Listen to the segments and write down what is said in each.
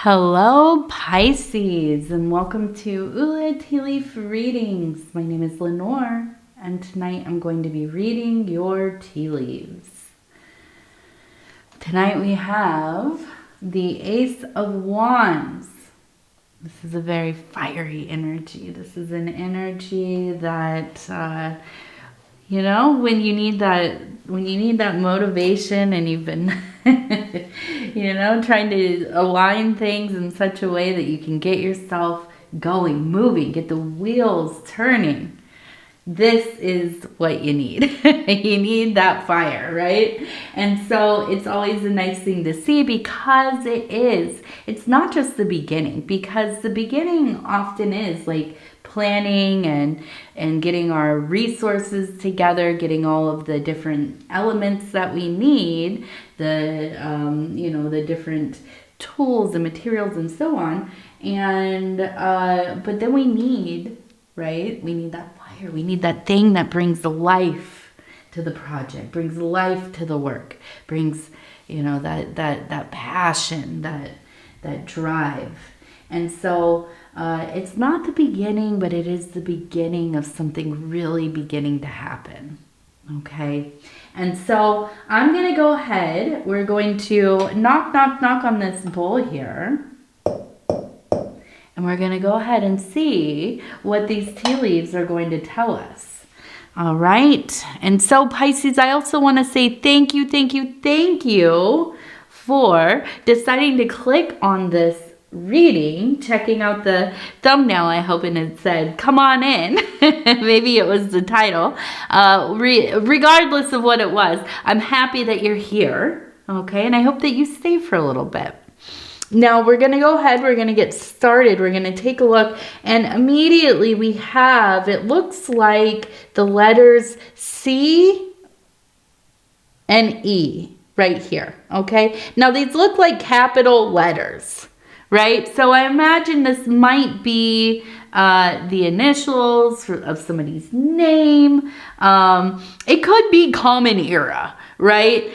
Hello Pisces, and welcome to Ula Tea Leaf Readings. My name is Lenor, and tonight I'm going to be reading your tea leaves. Tonight we have the Ace of Wands. This is a very fiery energy. This is an energy that when you need that motivation, and you've been trying to align things in such a way that you can get yourself going, moving, get the wheels turning. This is what you need. You need that fire, right? And so it's always a nice thing to see, because it's not just the beginning, because the beginning often is like planning and getting our resources together, getting all of the different elements that we need, the different tools and materials and so on. And but then we need that fire. We need that thing that brings the life to the project, brings life to the work, brings that passion, that drive. And so it's not the beginning, but it is the beginning of something really beginning to happen. Okay. And so I'm going to go ahead. We're going to knock on this bowl here. And we're going to go ahead and see what these tea leaves are going to tell us. All right. And so Pisces, I also want to say thank you for deciding to click on this reading, checking out the thumbnail, I hope, and it said, "Come on in." Maybe it was the title. Regardless of what it was, I'm happy that you're here. Okay. And I hope that you stay for a little bit. Now we're going to go ahead. We're going to get started. We're going to take a look, and immediately we have, it looks like the letters C and E right here. Okay. Now these look like capital letters, right? So I imagine this might be the initials of somebody's name. It could be common era, right?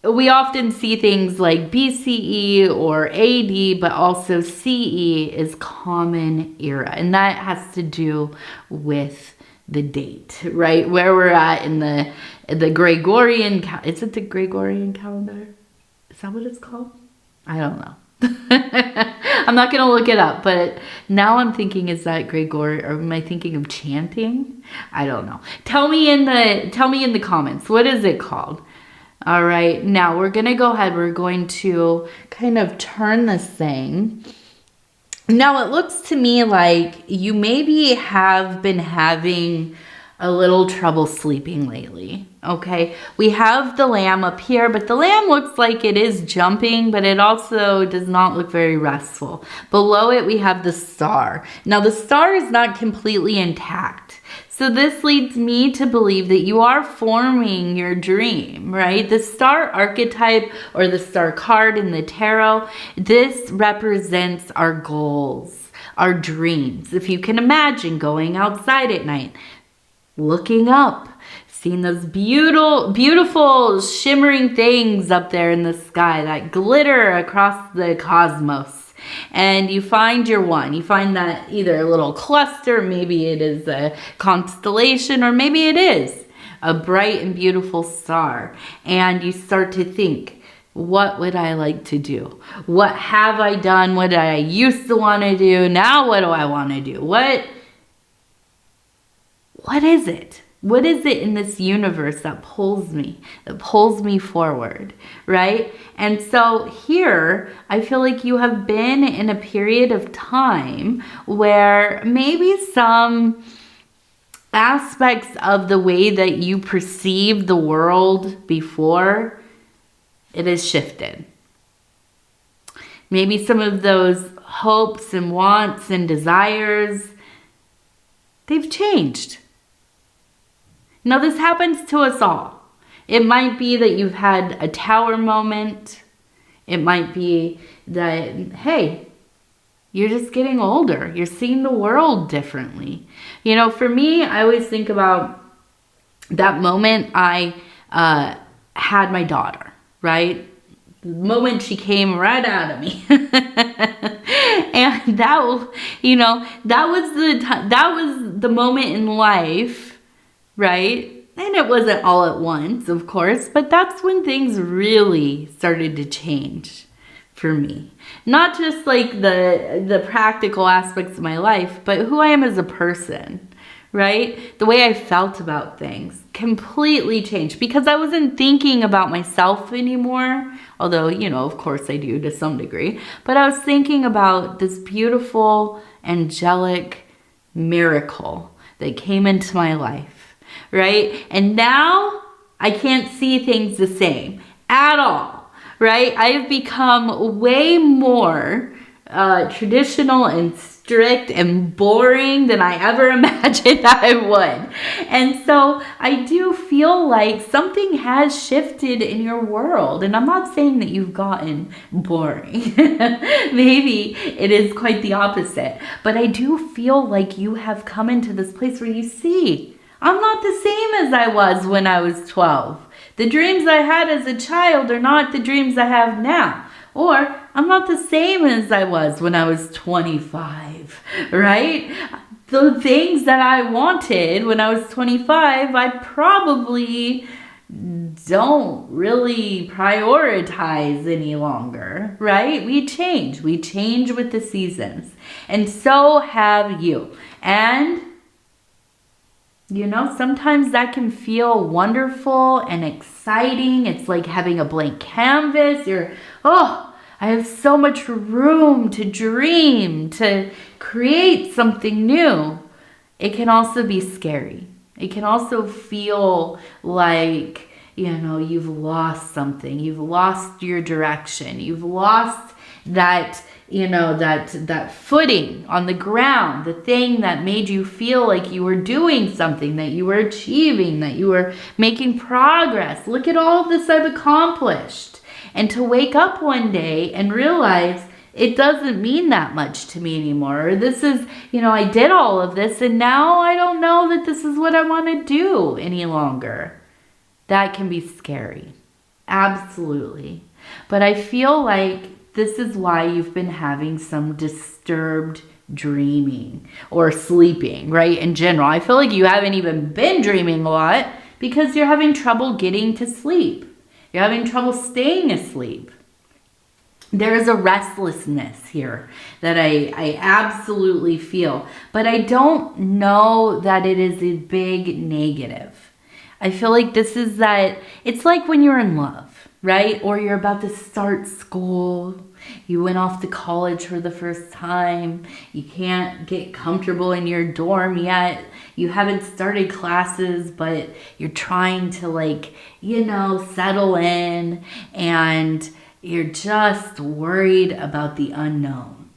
We often see things like BCE or AD, but also CE is common era. And that has to do with the date, right? Where we're at in the Gregorian, is it the Gregorian calendar? Is that what it's called? I don't know. I'm not going to look it up, but now I'm thinking, is that Gregorian, or am I thinking of chanting? I don't know. Tell me in the comments, what is it called? All right, now we're going to go ahead. We're going to kind of turn this thing. Now it looks to me like you maybe have been having a little trouble sleeping lately. Okay, we have the lamb up here, but the lamb looks like it is jumping, but it also does not look very restful. Below it, we have the star. Now the star is not completely intact. So this leads me to believe that you are forming your dream, right? The star archetype, or the star card in the tarot, this represents our goals, our dreams. If you can imagine going outside at night, looking up, seeing those beautiful shimmering things up there in the sky that glitter across the cosmos. And you find your one. You find that either a little cluster, maybe it is a constellation, or maybe it is a bright and beautiful star. And you start to think, what would I like to do? What have I done? What did I used to want to do? Now what do I want to do? What is it? What is it in this universe that pulls me forward, right? And so here, I feel like you have been in a period of time where maybe some aspects of the way that you perceived the world before, it has shifted. Maybe some of those hopes and wants and desires, they've changed. Now, this happens to us all. It might be that you've had a tower moment. It might be that, hey, you're just getting older. You're seeing the world differently. For me, I always think about that moment I had my daughter, right? The moment she came right out of me. And that, you know, that was the moment in life, right? And it wasn't all at once, of course, but that's when things really started to change for me. Not just like the practical aspects of my life, but who I am as a person, right? The way I felt about things completely changed because I wasn't thinking about myself anymore. Although, you know, of course I do to some degree. But I was thinking about this beautiful, angelic miracle that came into my life, right? And now I can't see things the same at all, right? I've become way more traditional and strict and boring than I ever imagined I would. And so I do feel like something has shifted in your world. And I'm not saying that you've gotten boring. Maybe it is quite the opposite. But I do feel like you have come into this place where you see, I'm not the same as I was when I was 12. The dreams I had as a child are not the dreams I have now. Or I'm not the same as I was when I was 25, right? The things that I wanted when I was 25, I probably don't really prioritize any longer, right? We change with the seasons. And so have you. And you know, sometimes that can feel wonderful and exciting. It's like having a blank canvas. I have so much room to dream, to create something new. It can also be scary. It can also feel like, you know, you've lost something. You've lost your direction. You've lost that, you know, that footing on the ground, the thing that made you feel like you were doing something, that you were achieving, that you were making progress. Look at all of this I've accomplished. And to wake up one day and realize it doesn't mean that much to me anymore. Or this is, you know, I did all of this and now I don't know that this is what I want to do any longer. That can be scary. Absolutely. But I feel like this is why you've been having some disturbed dreaming or sleeping, right? In general, I feel like you haven't even been dreaming a lot because you're having trouble getting to sleep. You're having trouble staying asleep. There is a restlessness here that I absolutely feel, but I don't know that it is a big negative. I feel like this is that, it's like when you're in love, right? Or you're about to start school. You went off to college for the first time. You can't get comfortable in your dorm yet. You haven't started classes, but you're trying to, like, you know, settle in, and you're just worried about the unknown,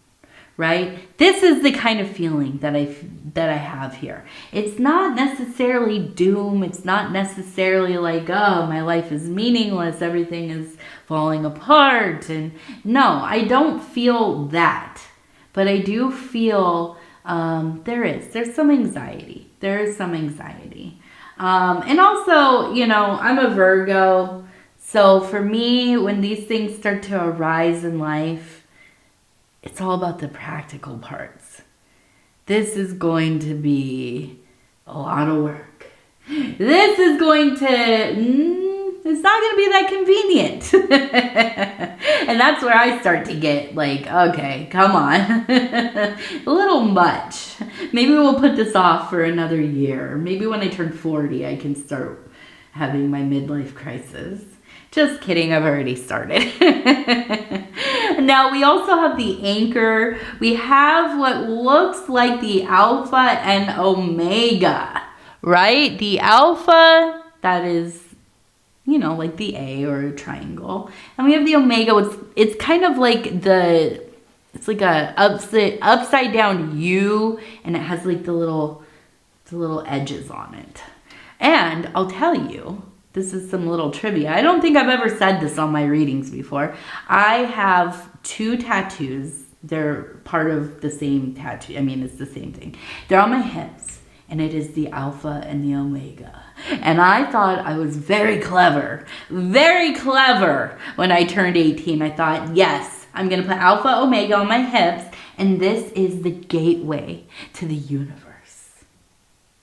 right? This is the kind of feeling that I have here. It's not necessarily doom. It's not necessarily like, oh, my life is meaningless. Everything is falling apart. And no, I don't feel that. But I do feel there's some anxiety. There is some anxiety. And also, you know, I'm a Virgo. So for me, when these things start to arise in life, it's all about the practical parts. This is going to be a lot of work. This is going to, it's not going to be that convenient. And that's where I start to get like, okay, come on. A little much. Maybe we'll put this off for another year. Maybe when I turn 40, I can start having my midlife crisis. Just kidding, I've already started. Now, we also have the anchor. We have what looks like the alpha and omega, right? The alpha, that is, you know, like the A or a triangle. And we have the omega. It's kind of like it's like a upside down U, and it has like the little edges on it. And I'll tell you, this is some little trivia. I don't think I've ever said this on my readings before. I have 2 tattoos. They're part of the same tattoo. I mean, it's the same thing. They're on my hips. and it is the Alpha and the Omega. And I thought I was very clever when I turned 18. I thought, yes, I'm going to put Alpha Omega on my hips, and this is the gateway to the universe.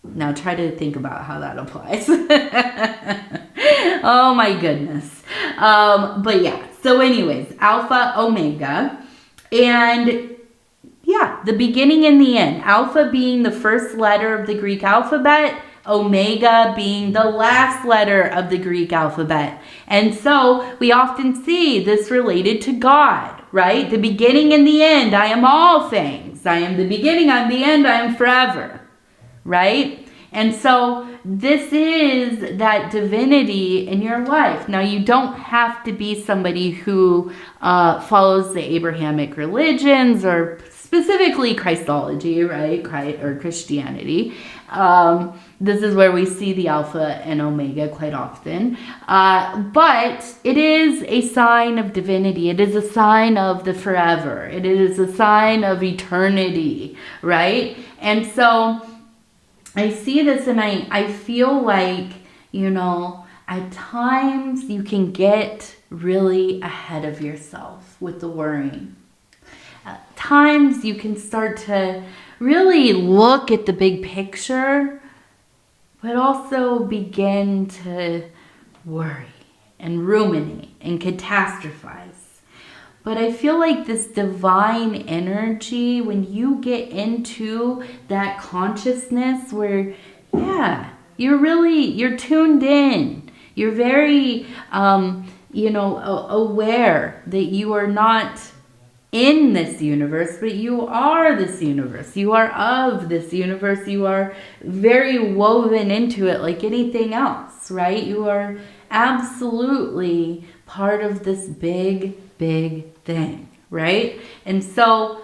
Now try to think about how that applies. Oh my goodness. But yeah, so anyways, Alpha, Omega, and yeah, the beginning and the end. Alpha being the first letter of the Greek alphabet, Omega being the last letter of the Greek alphabet. And so we often see this related to God, right? The beginning and the end. I am all things. I am the beginning, I am the end, I am forever. Right? And so this is that divinity in your life. Now, you don't have to be somebody who follows the Abrahamic religions or specifically Christology, right? Or Christianity. This is where we see the Alpha and Omega quite often. But it is a sign of divinity. It is a sign of the forever. It is a sign of eternity, right? And so I see this and I feel like, you know, at times you can get really ahead of yourself with the worrying. At times you can start to really look at the big picture, but also begin to worry and ruminate and catastrophize. But I feel like this divine energy, when you get into that consciousness where, yeah, you're tuned in. You're very, aware that you are not in this universe, but you are this universe. You are of this universe. You are very woven into it like anything else, right? You are absolutely part of this big thing, right? And so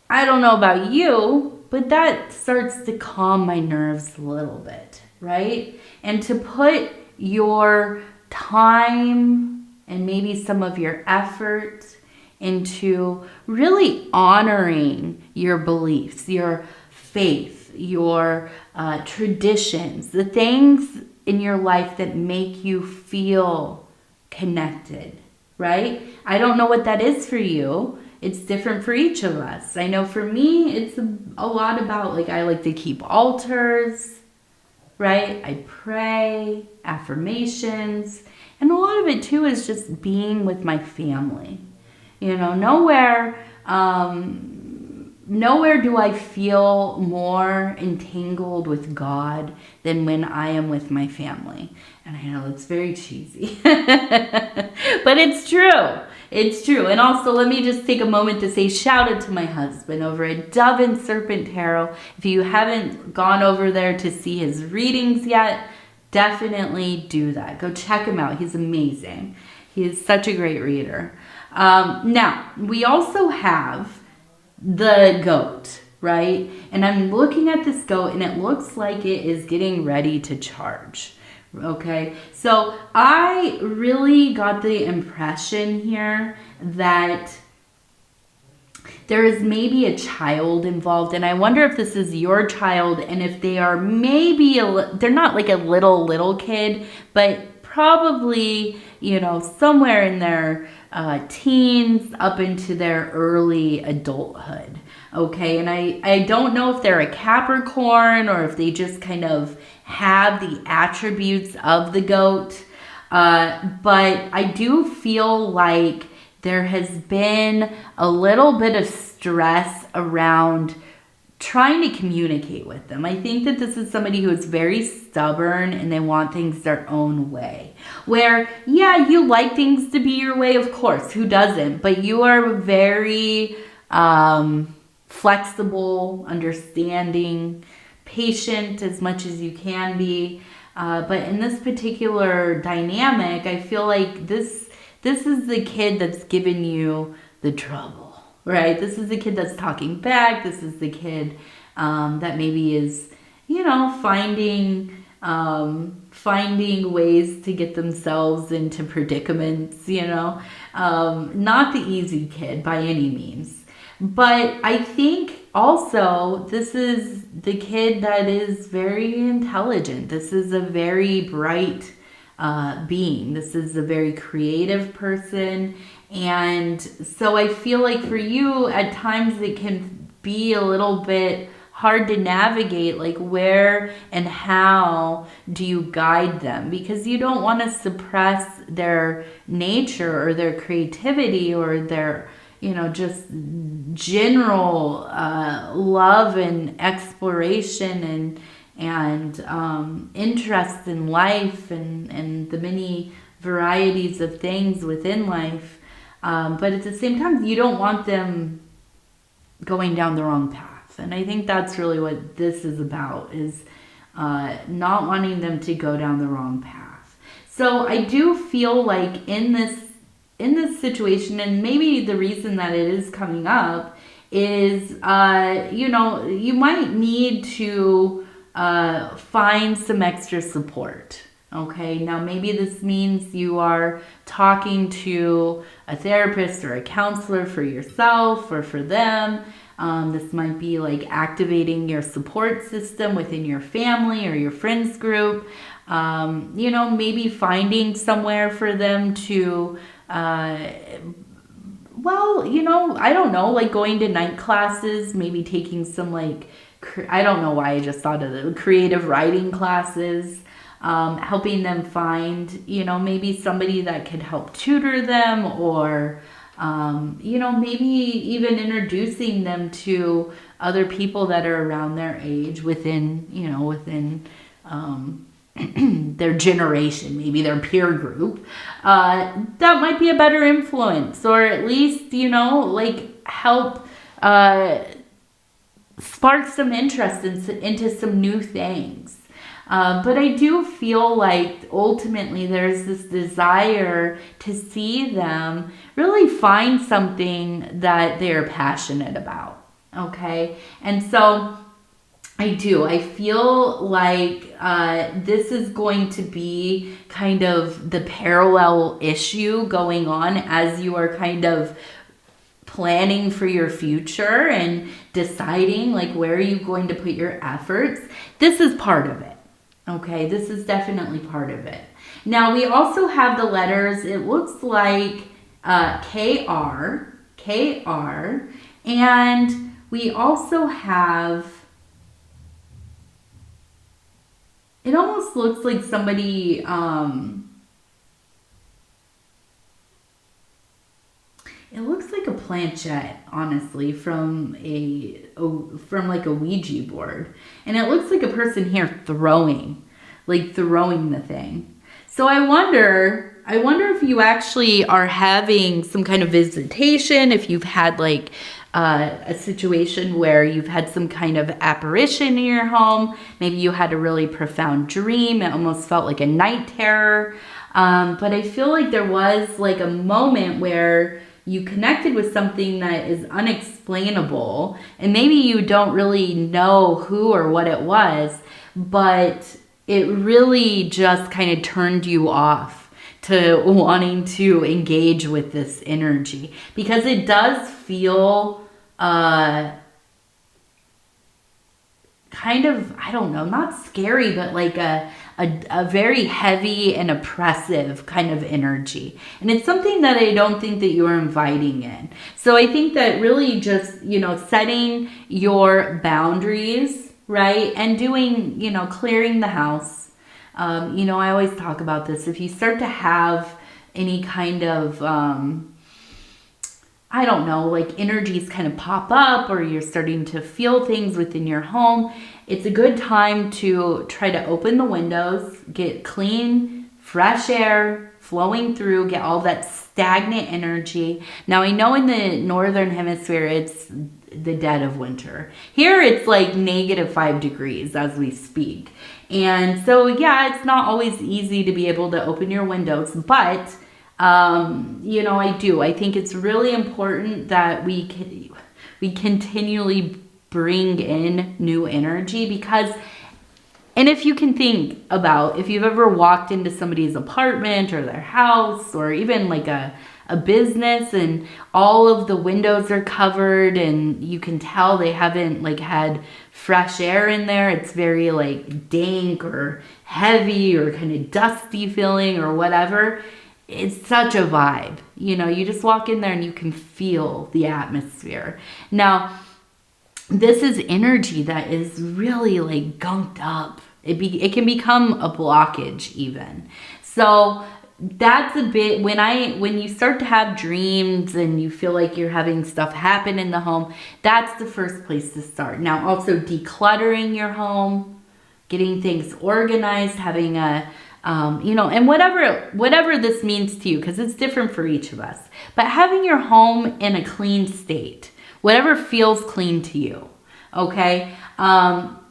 I don't know about you, but that starts to calm my nerves a little bit, right? And to put your time and maybe some of your effort into really honoring your beliefs, your faith, your traditions, the things in your life that make you feel connected, right? I don't know what that is for you. It's different for each of us. I know for me, it's a lot about, like, I like to keep altars, right? I pray, affirmations, and a lot of it too is just being with my family. You know, nowhere do I feel more entangled with God than when I am with my family. And I know it's very cheesy, but it's true. It's true. And also, let me just take a moment to say shout out to my husband over at Dove and Serpent Tarot. If you haven't gone over there to see his readings yet, definitely do that. Go check him out. He's amazing. He is such a great reader. Now, we also have the goat, right? And I'm looking at this goat and it looks like it is getting ready to charge. Okay, so I really got the impression here that there is maybe a child involved, and I wonder if this is your child and if they are maybe they're not like a little kid, but probably, you know, somewhere in their teens up into their early adulthood. Okay, and I don't know if they're a Capricorn or if they just kind of have the attributes of the goat, but I do feel like there has been a little bit of stress around trying to communicate with them. I think that this is somebody who is very stubborn and they want things their own way. Where, yeah, you like things to be your way, of course, who doesn't? But you are very flexible, understanding, patient as much as you can be. But in this particular dynamic, I feel like this is the kid that's given you the trouble, right? This is the kid that's talking back. This is the kid that maybe is, you know, finding ways to get themselves into predicaments, you know. Not the easy kid by any means. But I think also, this is the kid that is very intelligent. This is a very bright being. This is a very creative person. And so I feel like for you, at times it can be a little bit hard to navigate, like where and how do you guide them, because you don't want to suppress their nature or their creativity or their, you know, just general love and exploration and interest in life and the many varieties of things within life. But at the same time, you don't want them going down the wrong path. And I think that's really what this is about, is not wanting them to go down the wrong path. So I do feel like in this situation, and maybe the reason that it is coming up is, you know, you might need to find some extra support. Okay, now maybe this means you are talking to a therapist or a counselor for yourself or for them. This might be like activating your support system within your family or your friends group. You know, maybe finding somewhere for them to, well, you know, I don't know, like going to night classes, maybe taking some like, I don't know why I just thought of the creative writing classes. Helping them find, you know, maybe somebody that could help tutor them, or, you know, maybe even introducing them to other people that are around their age within, you know, within their generation, maybe their peer group. That might be a better influence, or at least, you know, like help spark some interest into some new things. But I do feel like ultimately there's this desire to see them really find something that they're passionate about. Okay. And so I feel like this is going to be kind of the parallel issue going on as you are kind of planning for your future and deciding like where are you going to put your efforts. This is part of it. Okay, this is definitely part of it. Now, we also have the letters, it looks like KR, and we also have, it almost looks like somebody, it looks like a planchette, honestly, from like a Ouija board. And it looks like a person here throwing the thing. So I wonder if you actually are having some kind of visitation, if you've had like a situation where you've had some kind of apparition in your home. Maybe you had a really profound dream. It almost felt like a night terror. But I feel like there was like a moment where you connected with something that is unexplainable, and maybe you don't really know who or what it was, but it really just kind of turned you off to wanting to engage with this energy, because it does feel kind of, I don't know, not scary, but like a very heavy and oppressive kind of energy. And it's something that I don't think that you're inviting in. So I think that really just, you know, setting your boundaries, right? And doing, you know, clearing the house. You know, I always talk about this. If you start to have any kind of, I don't know, like energies kind of pop up, or you're starting to feel things within your home, it's a good time to try to open the windows, get clean, fresh air flowing through, get all that stagnant energy. Now, I know in the northern hemisphere, it's the dead of winter. Here, it's like -5 degrees as we speak. And so, yeah, it's not always easy to be able to open your windows, but you know, I think it's really important that we continually bring in new energy, because, and if you can think about, if you've ever walked into somebody's apartment or their house, or even like a a business and all of the windows are covered and you can tell they haven't like had fresh air in there. It's very like dank or heavy or kind of dusty feeling or whatever. It's such a vibe. You know, you just walk in there and you can feel the atmosphere. Now, this is energy that is really like gunked up. It can become a blockage even. So that's a bit, when you start to have dreams and you feel like you're having stuff happen in the home, that's the first place to start. Now also decluttering your home, getting things organized, having a, you know, and whatever this means to you, because it's different for each of us, but having your home in a clean state, whatever feels clean to you, okay?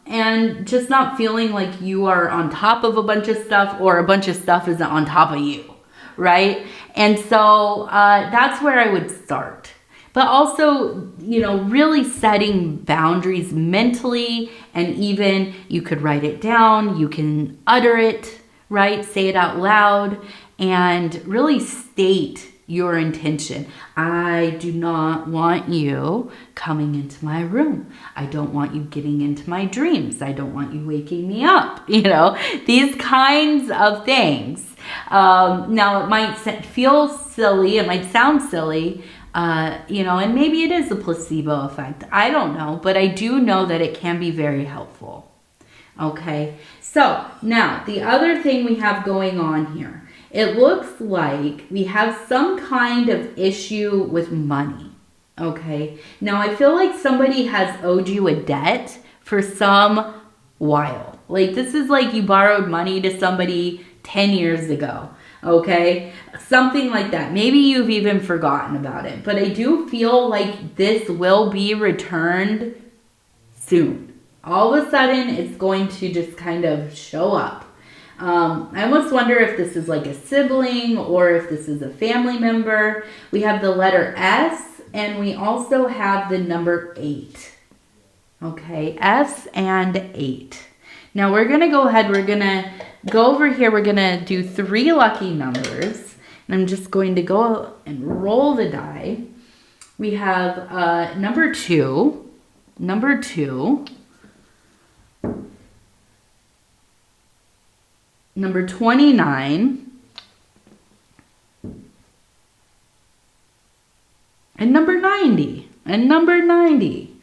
And just not feeling like you are on top of a bunch of stuff or a bunch of stuff isn't on top of you, right? And so that's where I would start. But also, you know, really setting boundaries mentally, and even you could write it down, you can utter it, right? Say it out loud and really state your intention. I do not want you coming into my room. I don't want you getting into my dreams. I don't want you waking me up. You know, these kinds of things. Now it might feel silly. It might sound silly, you know, and maybe it is a placebo effect. I don't know, but I do know that it can be very helpful. Okay. So now the other thing we have going on here, it looks like we have some kind of issue with money, okay? Now, I feel like somebody has owed you a debt for some while. Like, this is like you borrowed money to somebody 10 years ago, okay? Something like that. Maybe you've even forgotten about it. But I do feel like this will be returned soon. All of a sudden, it's going to just kind of show up. I almost wonder if this is like a sibling or if this is a family member. We have the letter S and we also have the number 8. Okay, S and 8. Now we're going to go ahead. We're going to go over here. We're going to do 3 lucky numbers. And I'm just going to go and roll the die. We have number 2. Number 2. Number 29, and number 90, and number 90.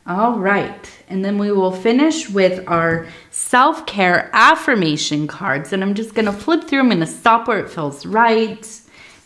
All right, and then we will finish with our self-care affirmation cards, and I'm just going to flip through. I'm going to stop where it feels right,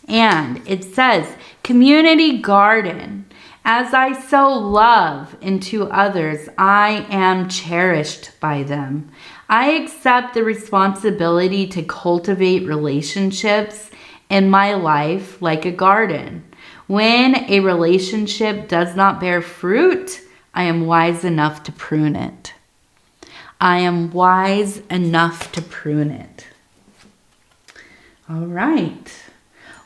and it says, community garden. As I sow love into others, I am cherished by them. I accept the responsibility to cultivate relationships in my life like a garden. When a relationship does not bear fruit, I am wise enough to prune it. I am wise enough to prune it. All right.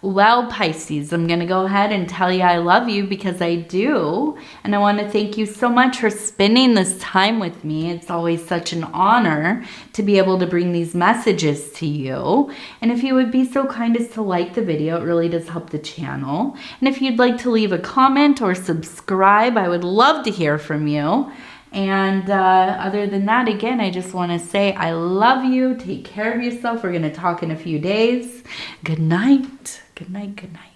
Well, Pisces, I'm going to go ahead and tell you I love you because I do. And I want to thank you so much for spending this time with me. It's always such an honor to be able to bring these messages to you. And if you would be so kind as to like the video, it really does help the channel. And if you'd like to leave a comment or subscribe, I would love to hear from you. And other than that, again, I just want to say I love you. Take care of yourself. We're going to talk in a few days. Good night. Good night. Good night.